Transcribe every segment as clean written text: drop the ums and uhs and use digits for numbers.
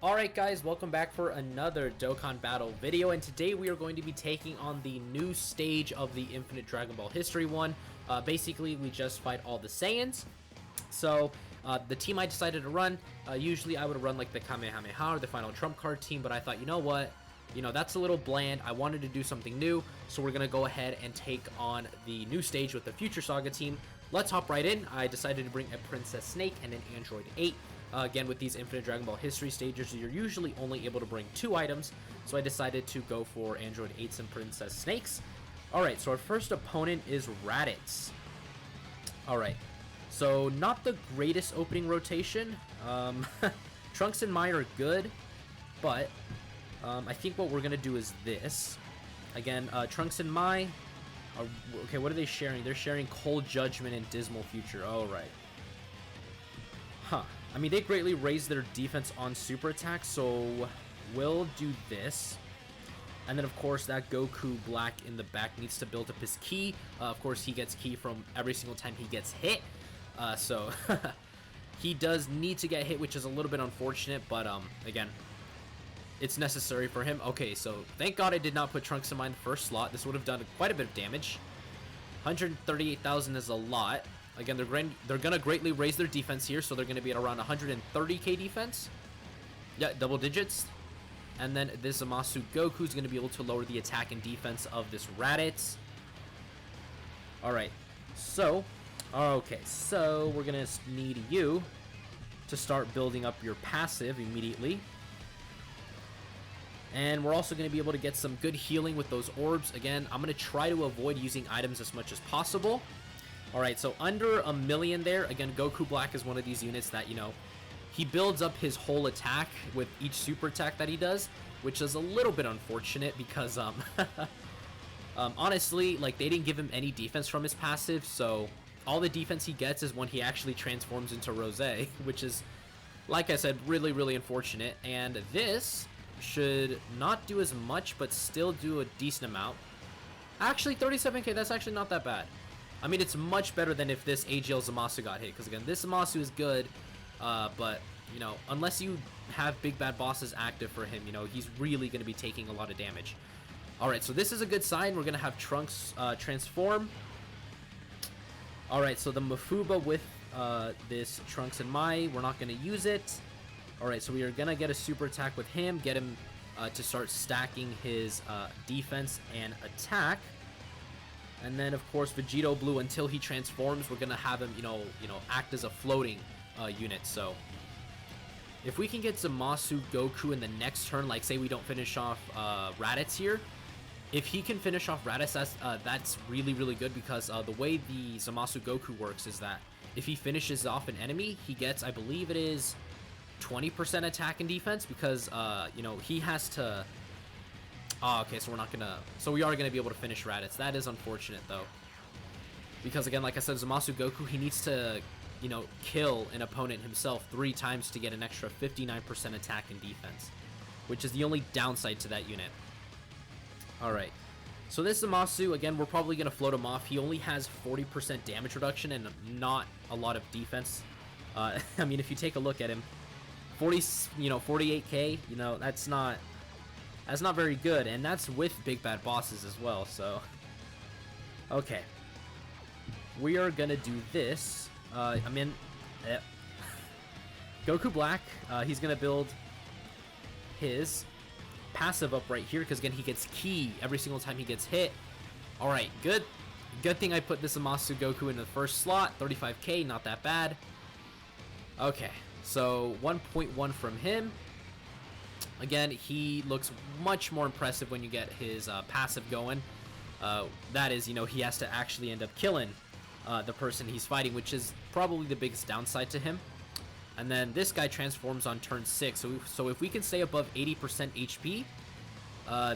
Alright guys, welcome back for another Dokkan Battle video, and today we are going to be taking on the new stage of the Infinite Dragon Ball History one. Basically, we just fight all the Saiyans. So, the team I decided to run, usually I would run like the Kamehameha or the Final Trump Card team, but I thought, you know what? That's a little bland. I wanted to do something new, so we're going to go ahead and take on the new stage with the Future Saga team. Let's hop right in. I decided to bring a Princess Snake and an Android 8. Again, with these Infinite Dragon Ball History stages, you're usually only able to bring 2 items, so I decided to go for Android 8s and Princess Snakes. Alright, so our first opponent is Raditz. Alright, so not the greatest opening rotation. Trunks and Mai are good, but I think what we're going to do is this. Again, Trunks and Mai, okay, what are they sharing? They're sharing Cold Judgment and Dismal Future. Alright. Huh. I mean, they greatly raised their defense on super attack, so we'll do this. And then, of course, that Goku Black in the back needs to build up his ki. Of course, he gets ki from every single time he gets hit. So he does need to get hit, which is a little bit unfortunate, but again, it's necessary for him. Okay, so thank God I did not put Trunks in Mai in the first slot. This would have done quite a bit of damage. 138,000 is a lot. Again, they're going to greatly raise their defense here, so they're going to be at around 130k defense. Yeah, double digits. And then this Zamasu Goku is going to be able to lower the attack and defense of this Raditz. Alright, so, okay, so we're going to need you to start building up your passive immediately. And we're also going to be able to get some good healing with those orbs. Again, I'm going to try to avoid using items as much as possible. Alright, so under 1,000,000 there. Again, Goku Black is one of these units that, he builds up his whole attack with each super attack that he does, which is a little bit unfortunate because, honestly, like, they didn't give him any defense from his passive, so all the defense he gets is when he actually transforms into Rose, which is, like I said, really, really unfortunate. And this should not do as much, but still do a decent amount. Actually, 37k, that's actually not that bad. I mean, it's much better than if this AGL Zamasu got hit, because again, this Zamasu is good, but, unless you have big bad bosses active for him, he's really going to be taking a lot of damage. Alright, so this is a good sign. We're going to have Trunks transform. Alright, so the Mafuba with this Trunks and Mai, we're not going to use it. Alright, so we are going to get a super attack with him, get him to start stacking his defense and attack. And then, of course, Vegito Blue, until he transforms, we're going to have him, act as a floating unit. So, if we can get Zamasu Goku in the next turn, like, say we don't finish off Raditz here, if he can finish off Raditz, that's really, really good, because the way the Zamasu Goku works is that if he finishes off an enemy, he gets, I believe it is 20% attack and defense, because, he has to... Oh, okay, so we are gonna be able to finish Raditz. That is unfortunate, though. Because, again, like I said, Zamasu Goku, he needs to, kill an opponent himself 3 times to get an extra 59% attack and defense, which is the only downside to that unit. Alright, so this Zamasu, again, we're probably gonna float him off. He only has 40% damage reduction and not a lot of defense. I mean, if you take a look at him, 48k, that's not very good, and that's with big bad bosses as well, so... Okay. We are gonna do this. Goku Black, he's gonna build his passive up right here, because again, he gets ki every single time he gets hit. Alright, good. Good thing I put this Zamasu Goku in the first slot. 35k, not that bad. Okay, so 1.1 from him. Again, he looks much more impressive when you get his passive going. That is, he has to actually end up killing the person he's fighting, which is probably the biggest downside to him. And then this guy transforms on turn 6. So if we can stay above 80% HP,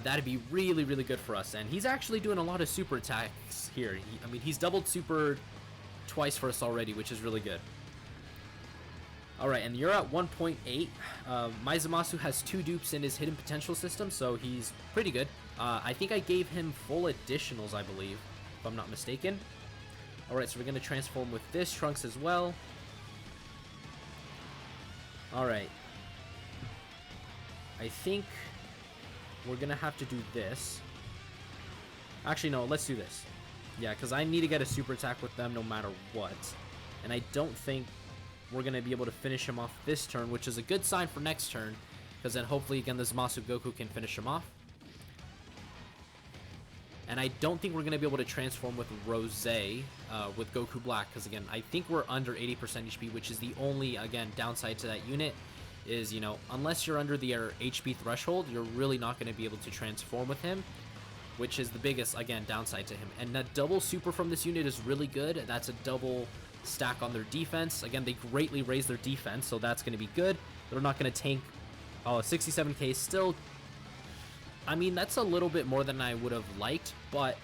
that'd be really, really good for us. And he's actually doing a lot of super attacks here. He's doubled super twice for us already, which is really good. Alright, and you're at 1.8. My Zamasu has 2 dupes in his hidden potential system, so he's pretty good. I think I gave him full additionals, I believe, if I'm not mistaken. Alright, so we're going to transform with this Trunks as well. Alright. I think we're gonna have to do this. Actually, no, let's do this. Yeah, because I need to get a super attack with them no matter what. And I don't think we're gonna be able to finish him off this turn, which is a good sign for next turn, because then hopefully, again, this Zamasu Goku can finish him off. And I don't think we're going to be able to transform with Rose with Goku Black, because, again, I think we're under 80% HP, which is the only, again, downside to that unit is, you know, unless you're under the HP threshold, you're really not going to be able to transform with him, which is the biggest, again, downside to him. And that double super from this unit is really good. That's a double stack on their defense. Again, they greatly raise their defense, so that's going to be good. They're not going to tank. Oh, 67k still. I mean, that's a little bit more than I would have liked, but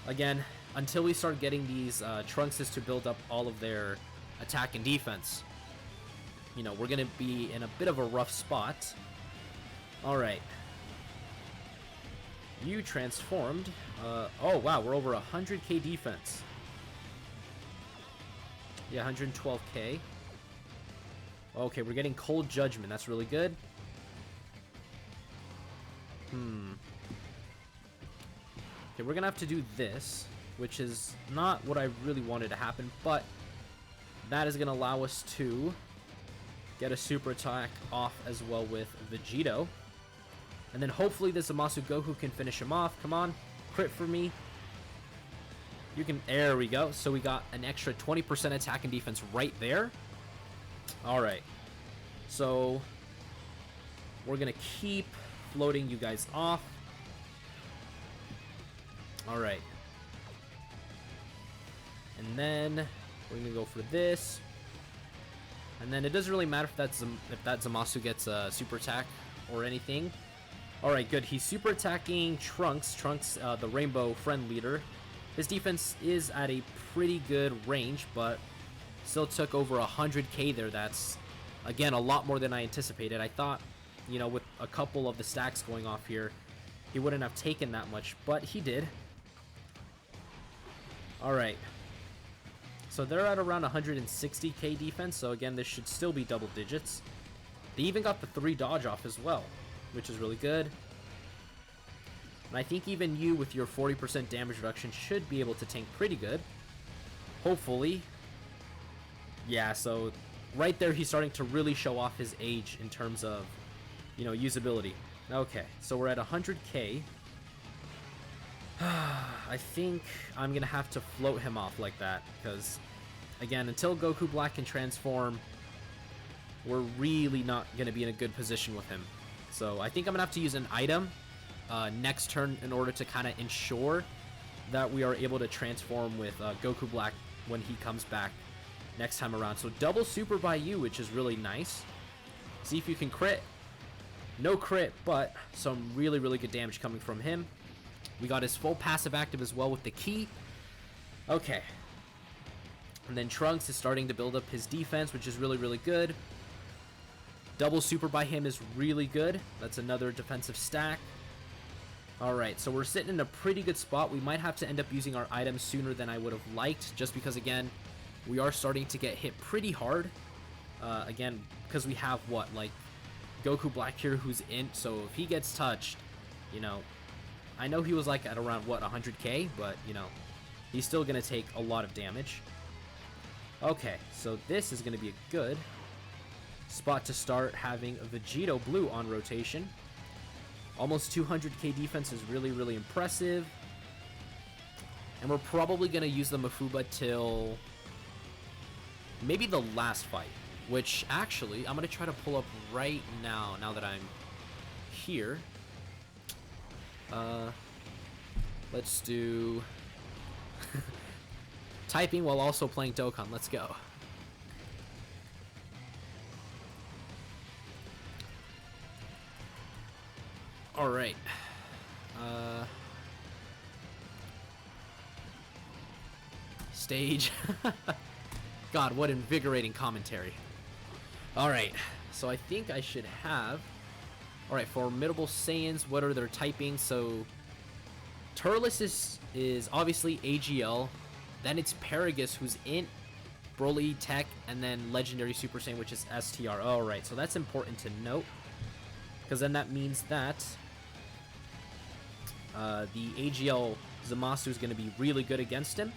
again, until we start getting these Trunkses to build up all of their attack and defense, you know, we're going to be in a bit of a rough spot. All right. You transformed. Oh, wow, we're over 100k defense. Yeah, 112k. Okay, we're getting Cold Judgment. That's really good. Okay, we're gonna have to do this, which is not what I really wanted to happen, but that is gonna allow us to get a super attack off as well with Vegito. And then hopefully this Zamasu Goku can finish him off. Come on, crit for me. You can, there we go. So we got an extra 20% attack and defense right there. All right, so we're gonna keep floating you guys off. All right, and then we're gonna go for this, and then it doesn't really matter if that Zamasu gets a super attack or anything. All right, good. He's super attacking Trunks. Trunks, the Rainbow Friend Leader. His defense is at a pretty good range, but still took over 100k there. That's, again, a lot more than I anticipated. I thought, you know, with a couple of the stacks going off here, he wouldn't have taken that much, but he did. All right. So they're at around 160k defense, so again, this should still be double digits. They even got the 3 dodge off as well, which is really good. And I think even you, with your 40% damage reduction, should be able to tank pretty good. Hopefully. Yeah, so right there, he's starting to really show off his age in terms of, you know, usability. Okay, so we're at 100k. I think I'm going to have to float him off like that, because, again, until Goku Black can transform, we're really not going to be in a good position with him. So I think I'm going to have to use an item next turn in order to kind of ensure that we are able to transform with Goku Black when he comes back next time around. So double super by you, which is really nice. See if you can crit. No crit, but some really, really good damage coming from him. We got his full passive active as well with the key. Okay. And then Trunks is starting to build up his defense, which is really, really good. Double super by him is really good. That's another defensive stack. Alright, so we're sitting in a pretty good spot. We might have to end up using our items sooner than I would have liked, just because, again, we are starting to get hit pretty hard. Again, because we have, what, like, Goku Black here who's in, so if he gets touched, you know, I know he was, like, at around, what, 100k, but, you know, he's still going to take a lot of damage. Okay, so this is going to be a good spot to start having a Vegito Blue on rotation. Almost 200k defense is really, really impressive. And we're probably going to use the Mafuba till maybe the last fight, which actually I'm going to try to pull up right now, now that I'm here. Let's do typing while also playing Dokkan. Let's go. All right. Stage. God, what invigorating commentary. All right. So I think I should have. All right, Formidable Saiyans, what are their typing? So Turles is obviously AGL. Then it's Paragus, who's Int, Broly, Tech, and then Legendary Super Saiyan, which is STR. All right, so that's important to note. because then that means that the AGL Zamasu is going to be really good against him.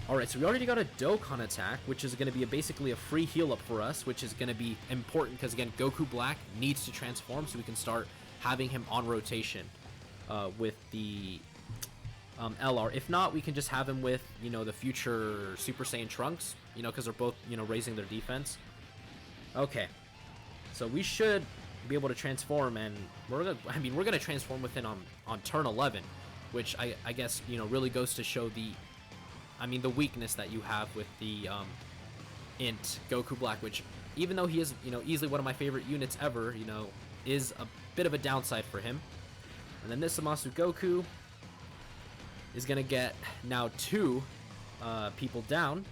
Alright, so we already got a Dokkan attack, which is going to be basically a free heal up for us, which is going to be important because, again, Goku Black needs to transform so we can start having him on rotation with the LR. If not, we can just have him with, you know, the future Super Saiyan Trunks, you know, because they're both, you know, raising their defense. Okay, so we should be able to transform, and we're gonna transform within on turn 11, which I guess, you know, really goes to show the weakness that you have with the Int Goku Black, which, even though he is, you know, easily one of my favorite units ever, you know, is a bit of a downside for him. And then this Zamasu Goku is gonna get now 2 people down,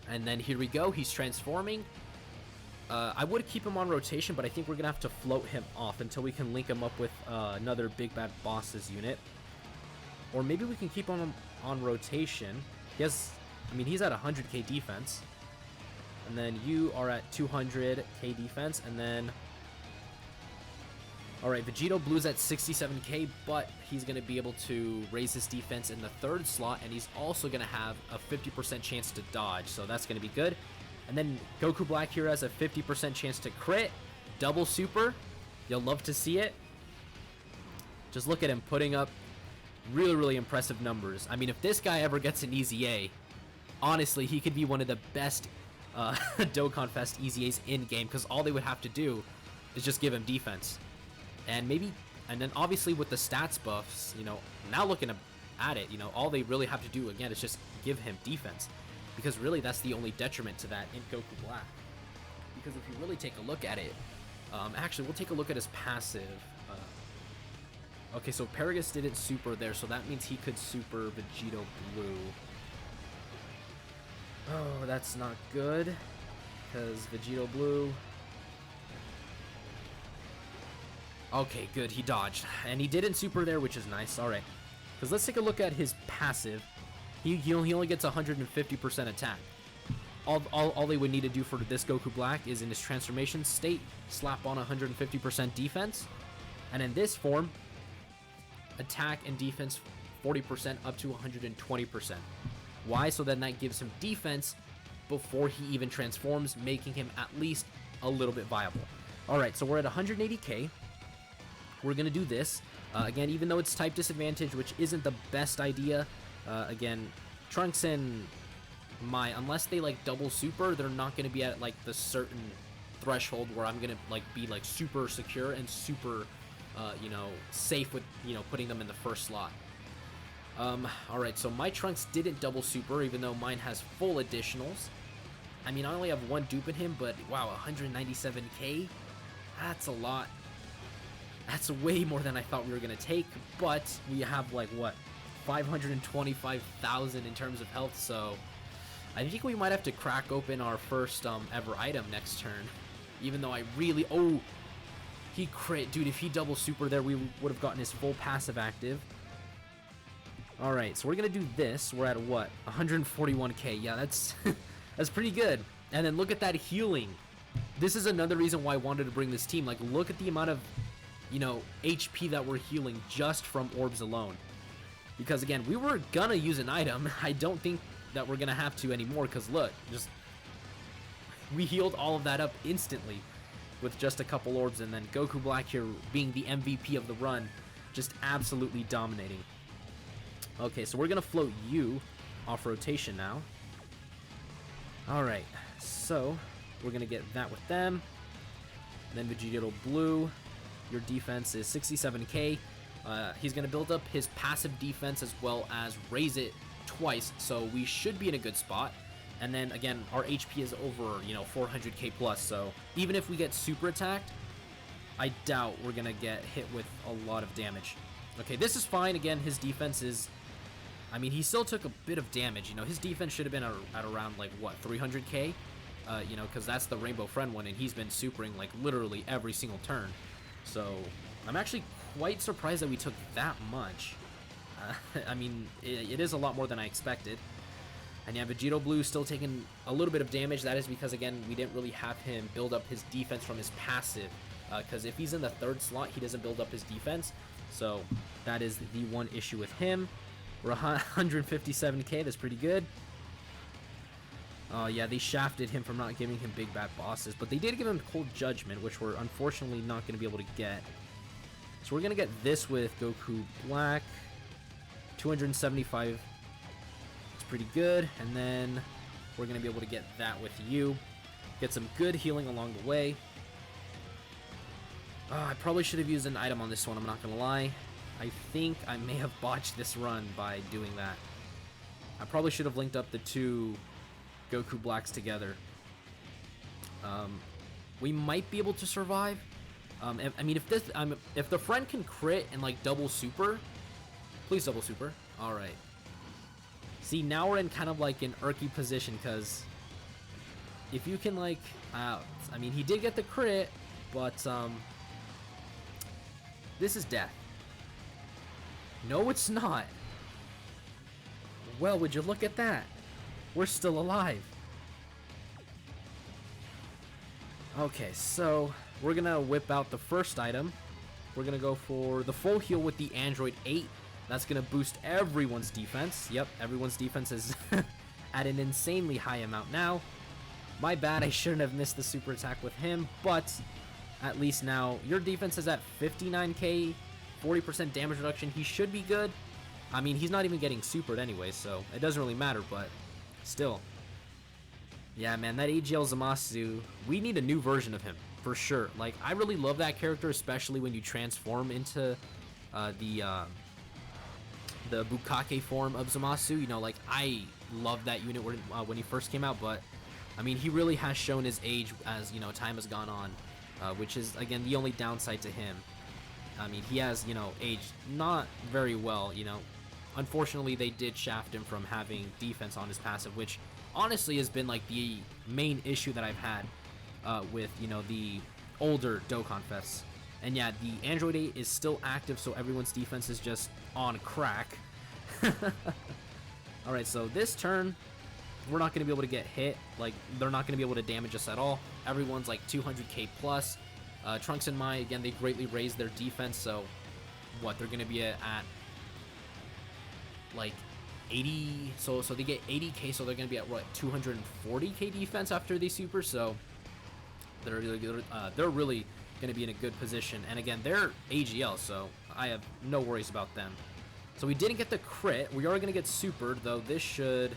and then here we go, he's transforming. I would keep him on rotation, but I think we're gonna have to float him off until we can link him up with another Big Bad Boss's unit. Or maybe we can keep him on rotation. He has, he's at 100k defense. And then you are at 200k defense. And then, alright, Vegito Blue's at 67k, but he's going to be able to raise his defense in the 3rd slot. And he's also going to have a 50% chance to dodge. So that's going to be good. And then Goku Black here has a 50% chance to crit. Double super. You'll love to see it. Just look at him putting up really, really impressive numbers. I mean, if this guy ever gets an Easy A, honestly, he could be one of the best Dokkan Fest Easy A's in-game, because all they would have to do is just give him defense. And then obviously with the stats buffs, you know, now looking at it, you know, all they really have to do, again, is just give him defense. Because really, that's the only detriment to that in Goku Black. Because if you really take a look at it, actually, we'll take a look at his passive. Okay, so Paragus didn't super there, so that means he could super Vegito Blue. Oh, that's not good, because Vegito Blue... Okay, good, he dodged. And he didn't super there, which is nice, alright. Because let's take a look at his passive. He only gets 150% attack. All they would need to do for this Goku Black is in his transformation state, slap on 150% defense. And in this form, attack and defense 40% up to 120%. Why? So then that gives him defense before he even transforms, making him at least a little bit viable. Alright, so we're at 180k. We're going to do this. Again, even though it's type disadvantage, which isn't the best idea, again, Trunks and Mai, unless they like double super, they're not going to be at like the certain threshold where I'm going to like be like super secure and super you know, safe with, you know, putting them in the 1st slot. Alright, so my Trunks didn't double super, even though mine has full additionals. I mean, I only have 1 dupe in him, but wow, 197k? That's a lot. That's way more than I thought we were going to take, but we have like, what, 525,000 in terms of health, so I think we might have to crack open our first ever item next turn, even though I really... Oh! He crit. Dude, if he double super there, we would have gotten his full passive active. Alright, so we're going to do this. We're at what? 141k. Yeah, that's that's pretty good. And then look at that healing. This is another reason why I wanted to bring this team. Like, look at the amount of, you know, HP that we're healing just from orbs alone. Because, again, we were going to use an item. I don't think that we're going to have to anymore. Because, look, we healed all of that up instantly with just a couple orbs, and then Goku Black here being the MVP of the run, just absolutely dominating. Okay, so we're gonna float you off rotation now. Alright, so we're gonna get that with them. And then Vegito Blue, your defense is 67k. He's gonna build up his passive defense as well as raise it twice, so we should be in a good spot. And then, again, our HP is over, you know, 400k plus, so even if we get super attacked, I doubt we're going to get hit with a lot of damage. Okay, this is fine. Again, his defense is... I mean, he still took a bit of damage. You know, his defense should have been at around, like, what, 300k? You know, because that's the Rainbow Friend one, and he's been supering, like, literally every single turn. So, I'm actually quite surprised that we took that much. I mean, it is a lot more than I expected. And yeah, Vegito Blue still taking a little bit of damage. That is because, again, we didn't really have him build up his defense from his passive. Because if he's in the 3rd slot, he doesn't build up his defense. So that is the one issue with him. We're 157k. That's pretty good. Oh, yeah, they shafted him from not giving him big bad bosses. But they did give him Cold Judgment, which we're unfortunately not going to be able to get. So we're going to get this with Goku Black. 275. It's pretty good. And then we're going to be able to get that with you. Get some good healing along the way. I probably should have used an item on this one, I'm not going to lie. I think I may have botched this run by doing that. I probably should have linked up the 2 Goku Blacks together. We might be able to survive. I mean, if the friend can crit and like double super, please double super. All right. See, now we're in kind of like an irky position because if you can like, I mean, he did get the crit, but this is death. No, it's not. Well, would you look at that? We're still alive. Okay, so we're gonna whip out the first item. We're gonna go for the full heal with the Android 8. That's gonna boost everyone's defense. Yep, everyone's defense is at an insanely high amount now. My bad, I shouldn't have missed the super attack with him, but at least now your defense is at 59k, 40% damage reduction. He should be good. I mean, he's not even getting supered anyway, so it doesn't really matter, but still. Yeah, man, that AGL Zamasu, we need a new version of him, for sure. Like, I really love that character, especially when you transform into the Bukake form of Zamasu. You know, like, I love that unit when he first came out, but, I mean, he really has shown his age as, you know, time has gone on, which is, again, the only downside to him. I mean, he has, you know, aged not very well, you know. Unfortunately, they did shaft him from having defense on his passive, which honestly has been like the main issue that I've had with, you know, the older Dokkan Fests. And yeah, the Android 8 is still active, so everyone's defense is just on crack. Alright, so this turn, we're not going to be able to get hit. Like, they're not going to be able to damage us at all. Everyone's like 200k plus. Trunks and Mai, again, they greatly raised their defense, so what, they're going to be at like 80, so they get 80k, so they're going to be at what, 240k defense after they super, so they're really going to be in a good position. And again, they're AGL, so I have no worries about them. So we didn't get the crit. We are going to get supered, though this should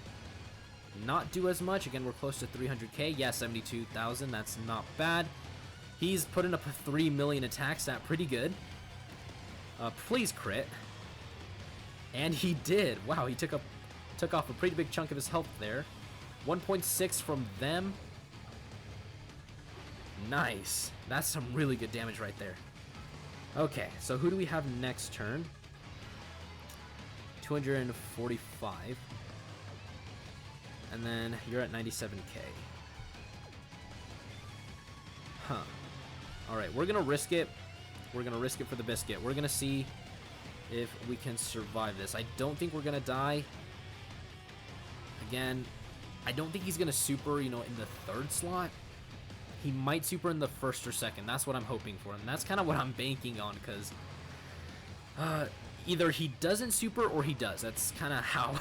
not do as much. Again, we're close to 300k. Yeah, 72,000. That's not bad. He's putting up a 3 million attack stat. Pretty good. Please crit. And he did. Wow, he took off a pretty big chunk of his health there. 1.6 from them. Nice. That's some really good damage right there. Okay, so who do we have next turn? 245. And then you're at 97k. Huh. Alright, we're going to risk it. We're going to risk it for the biscuit. We're going to see if we can survive this. I don't think we're going to die. Again, I don't think he's going to super, you know, in the 3rd slot. He might super in the 1st or 2nd. That's what I'm hoping for. And that's kind of what I'm banking on, because either he doesn't super or he does. That's kind of how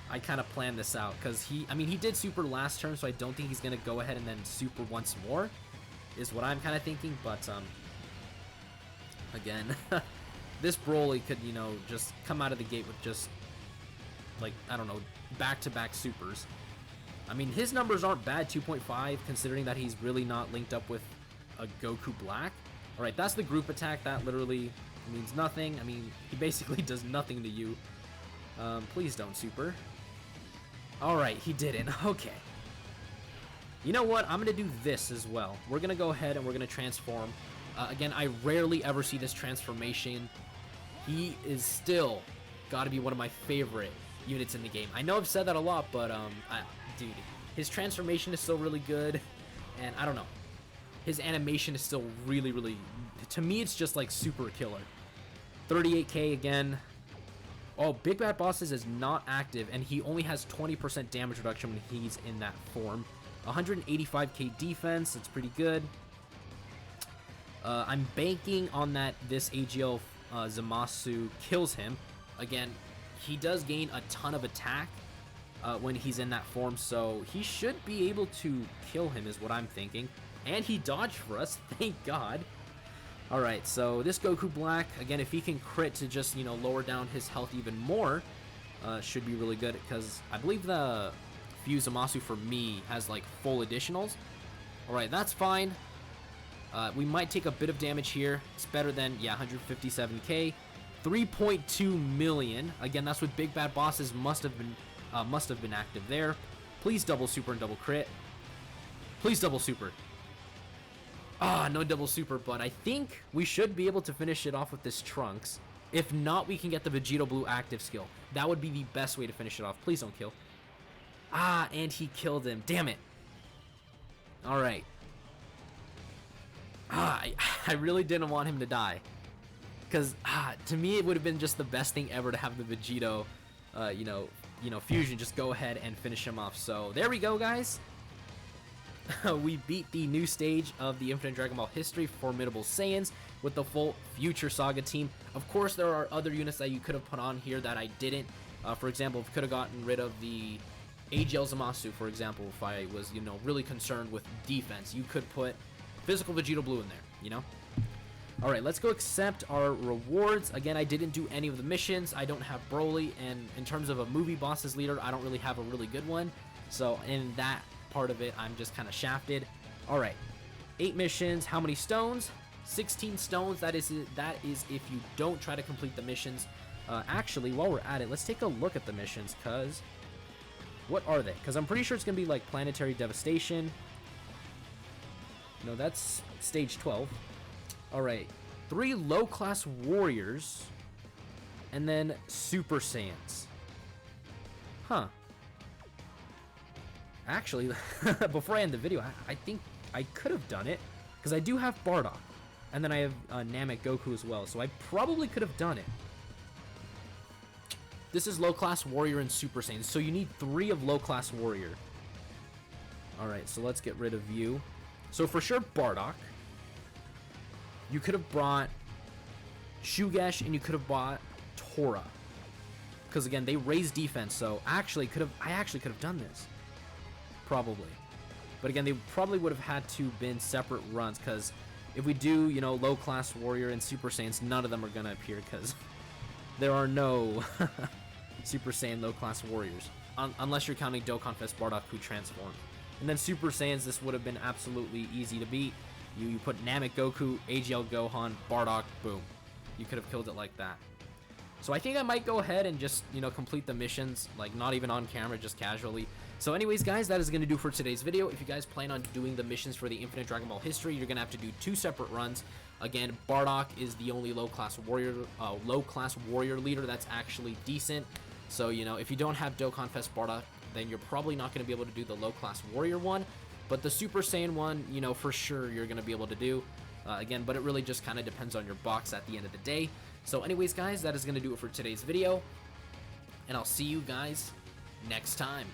I kind of planned this out. Because he did super last turn, so I don't think he's going to go ahead and then super once more, is what I'm kind of thinking. But, again, this Broly could, you know, just come out of the gate with just, like, I don't know, back-to-back supers. I mean, his numbers aren't bad, 2.5, considering that he's really not linked up with a Goku Black. Alright, that's the group attack. That literally means nothing. I mean, he basically does nothing to you. Please don't super. Alright, he didn't. Okay. You know what? I'm going to do this as well. We're going to go ahead and we're going to transform. Again, I rarely ever see this transformation. He is still got to be one of my favorite units in the game. I know I've said that a lot, but dude, his transformation is still really good, and I don't know, his animation is still really, really, to me, it's just like super killer. 38k again. Oh, Big Bad Bosses is not active, and he only has 20% damage reduction when he's in that form. 185k defense, that's pretty good. I'm banking on that this AGL Zamasu kills him. Again, he does gain a ton of attack when he's in that form, so he should be able to kill him is what I'm thinking. And he dodged for us, thank God. Alright, so this Goku Black, again, if he can crit to just, you know, lower down his health even more, should be really good, because I believe the Fuse Zamasu for me has, like, full additionals. Alright, that's fine. We might take a bit of damage here. It's better than, yeah, 157k. 3.2 million. Again, that's what Big Bad Bosses must have been active there. Please double super and double crit. Please double super. Ah, no double super, but I think we should be able to finish it off with this Trunks. If not, we can get the Vegito Blue active skill. That would be the best way to finish it off. Please don't kill. Ah, and he killed him. Damn it. Alright. Ah, I really didn't want him to die. Because, to me, it would have been just the best thing ever to have the Vegito, you know, fusion just go ahead and finish him off. So, there we go, guys. We beat the new stage of the Infinite Dragon Ball history, Formidable Saiyans, with the full Future Saga team. Of course, there are other units that you could have put on here that I didn't. For example, if I could have gotten rid of the AGL Zamasu, for example, if I was, you know, really concerned with defense, you could put Physical Vegito Blue in there, you know? Alright, let's go accept our rewards. Again, I didn't do any of the missions. I don't have Broly, and in terms of a movie bosses leader, I don't really have a really good one. So, in that part of it, I'm just kind of shafted. Alright, 8 missions. How many stones? 16 stones. That is if you don't try to complete the missions. Actually, while we're at it, let's take a look at the missions, because what are they? Because I'm pretty sure it's going to be like Planetary Devastation. No, that's stage 12. Alright, 3 low-class warriors, and then Super Saiyans. Huh. Actually, before I end the video, I think I could have done it, because I do have Bardock, and then I have Namek Goku as well, so I probably could have done it. This is low-class warrior and Super Saiyan, so you need 3 of low-class warrior. Alright, so let's get rid of you. So for sure, Bardock. You could have brought Shugesh, and you could have bought Tora. Because again, they raise defense, so I actually could have done this. Probably. But again, they probably would have had to been separate runs, because if we do, you know, low class warrior and Super Saiyans, none of them are gonna appear, because there are no Super Saiyan low class warriors. Unless you're counting Dokkan Fest Bardock, who transformed. And then Super Saiyans, this would have been absolutely easy to beat. You put Namek Goku, AGL Gohan, Bardock, boom. You could have killed it like that. So I think I might go ahead and just, you know, complete the missions, like not even on camera, just casually. So anyways, guys, that is going to do for today's video. If you guys plan on doing the missions for the Infinite Dragon Ball history, you're going to have to do 2 separate runs. Again, Bardock is the only low-class warrior leader that's actually decent. So, you know, if you don't have Dokkan Fest Bardock, then you're probably not going to be able to do the low-class warrior one. But the Super Saiyan one, you know, for sure you're going to be able to do. Again, but it really just kind of depends on your box at the end of the day. So anyways, guys, that is going to do it for today's video. And I'll see you guys next time.